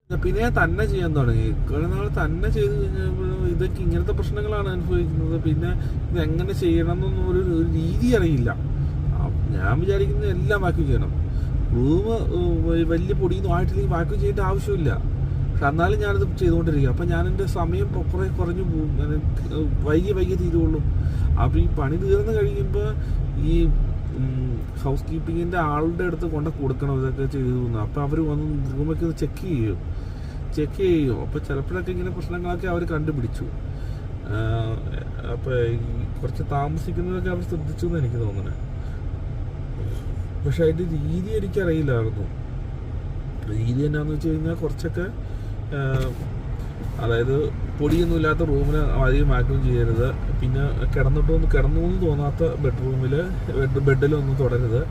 പിന്നെ ഞാൻ തന്നെ ചെയ്യാൻ തുടങ്ങി. കുറെ നാൾ തന്നെ ചെയ്ത് കഴിഞ്ഞപ്പോൾ ഇതൊക്കെ ഇങ്ങനത്തെ പ്രശ്നങ്ങളാണ് അനുഭവിക്കുന്നത്. പിന്നെ ഇതെങ്ങനെ ചെയ്യണം എന്നൊന്നും ഒരു രീതി അറിയില്ല. ഞാൻ വിചാരിക്കുന്നത് എല്ലാം വാക്യൂം ചെയ്യണം. റൂം വലിയ പൊടിയൊന്നും ആയിട്ടില്ലെങ്കിൽ വാക്യൂം ചെയ്യേണ്ട ആവശ്യമില്ല. പക്ഷെ എന്നാലും ഞാനത് ചെയ്തുകൊണ്ടിരിക്കുക. അപ്പം ഞാൻ എൻ്റെ സമയം കുറേ കുറഞ്ഞു പോകും. വൈകി തീരുള്ളൂ. അപ്പം ഈ പണി തീർന്ന് കഴിയുമ്പോൾ ഈ ഹൗസ് കീപ്പിങ്ങിൻ്റെ ആളുടെ അടുത്ത് കൊടുക്കണം ഇതൊക്കെ ചെയ്തു തോന്നുന്നു. അപ്പോൾ അവർ വന്ന് റൂമൊക്കെ ഒന്ന് ചെക്ക് ചെയ്യും. അപ്പോൾ ചിലപ്പോഴൊക്കെ ഇങ്ങനെ പ്രശ്നങ്ങളൊക്കെ അവർ കണ്ടുപിടിച്ചു. അപ്പോൾ കുറച്ച് താമസിക്കുന്നതൊക്കെ അവർ ശ്രദ്ധിച്ചു എന്ന് എനിക്ക് തോന്നുന്നത്. പക്ഷെ അതിൻ്റെ രീതി എനിക്കറിയില്ലായിരുന്നു. രീതി എന്നാന്ന് വെച്ച് കഴിഞ്ഞാൽ കുറച്ചൊക്കെ അതായത് പൊടിയൊന്നും ഇല്ലാത്ത റൂമിന് അധികം വാക്യൂം ചെയ്യരുത്. പിന്നെ കിടന്നു എന്ന് തോന്നാത്ത ബെഡിലൊന്നും തുടരുത്.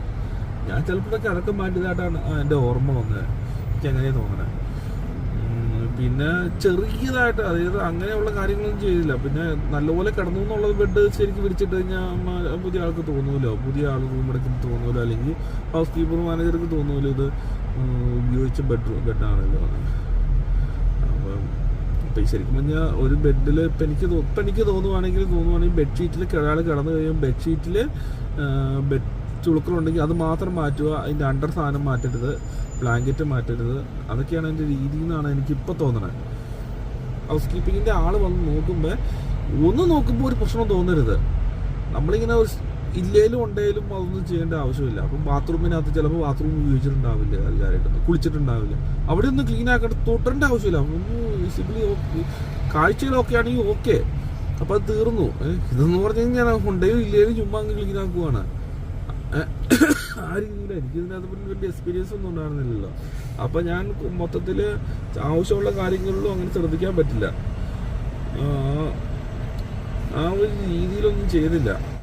ഞാൻ ചിലപ്പോഴൊക്കെ അതൊക്കെ മാറ്റിയതായിട്ടാണ് എൻ്റെ ഓർമ്മ വന്നത്. എനിക്ക് അങ്ങനെയാണ് തോന്നണേ. പിന്നെ ചെറിയതായിട്ട് അതായത് അങ്ങനെയുള്ള കാര്യങ്ങളൊന്നും ചെയ്തില്ല. പിന്നെ നല്ലപോലെ കിടന്നു എന്നുള്ളത് ബെഡ് ശരിക്കും വിരിച്ചിട്ട് കഴിഞ്ഞാൽ പുതിയ ആൾക്ക് തോന്നൂലോ, പുതിയ ആൾ റൂം എടുക്കുമ്പോൾ തോന്നൂലോ, അല്ലെങ്കിൽ ഹൗസ് കീപ്പർ മാനേജർക്ക് തോന്നൂലോ ഇത് ഉപയോഗിച്ച ബെഡാണല്ലോ. അപ്പം ശരിക്കും പറഞ്ഞാൽ ഒരു ബെഡിൽ ഇപ്പം എനിക്ക് തോന്നുവാണെങ്കിൽ ബെഡ്ഷീറ്റിൽ ഒരാൾ കിടന്നു കഴിയുമ്പോൾ ബെഡ്ഷീറ്റിൽ ചുളുക്കളുണ്ടെങ്കിൽ അത് മാത്രം മാറ്റുക. അതിൻ്റെ അണ്ടർ സാധനം മാറ്റരുത്, ബ്ലാങ്കറ്റ് മാറ്റരുത്. അതൊക്കെയാണ് എൻ്റെ രീതി എന്നാണ് എനിക്കിപ്പോൾ തോന്നണത്. ഹൗസ് കീപ്പിങ്ങിൻ്റെ ആൾ വന്ന് നോക്കുമ്പോൾ ഒരു പ്രശ്നം തോന്നരുത്. നമ്മളിങ്ങനെ ഒരു ഇല്ലേലും ഉണ്ടെങ്കിലും അതൊന്നും ചെയ്യേണ്ട ആവശ്യമില്ല. അപ്പം ബാത്റൂമിനകത്ത് ചിലപ്പോൾ ബാത്റൂം ഉപയോഗിച്ചിട്ടുണ്ടാവില്ല, കാര്യമായിട്ടൊന്നും കുളിച്ചിട്ടുണ്ടാവില്ല. അവിടെ ഒന്നും ക്ലീൻ ആക്കേണ്ട തൊട്ടേണ്ട ആവശ്യമില്ല. വിസിബിളി കാഴ്ചകളൊക്കെ ആണെങ്കിൽ ഓക്കെ, അപ്പം അത് തീർന്നു. ഇതെന്ന് പറഞ്ഞു കഴിഞ്ഞാൽ ഉണ്ടെങ്കിലും ഇല്ലേലും ചുമ്മാ അങ്ങ് ക്ലീൻ ആക്കുവാണ്. ആ രീതിയിൽ എനിക്കിതിനകത്ത് വലിയ എക്സ്പീരിയൻസ് ഒന്നും ഉണ്ടായിരുന്നില്ലല്ലോ. അപ്പം ഞാൻ മൊത്തത്തിൽ ആവശ്യമുള്ള കാര്യങ്ങളിലും അങ്ങനെ ശ്രദ്ധിക്കാൻ പറ്റില്ല. ആ ഒരു രീതിയിലൊന്നും ചെയ്തില്ല.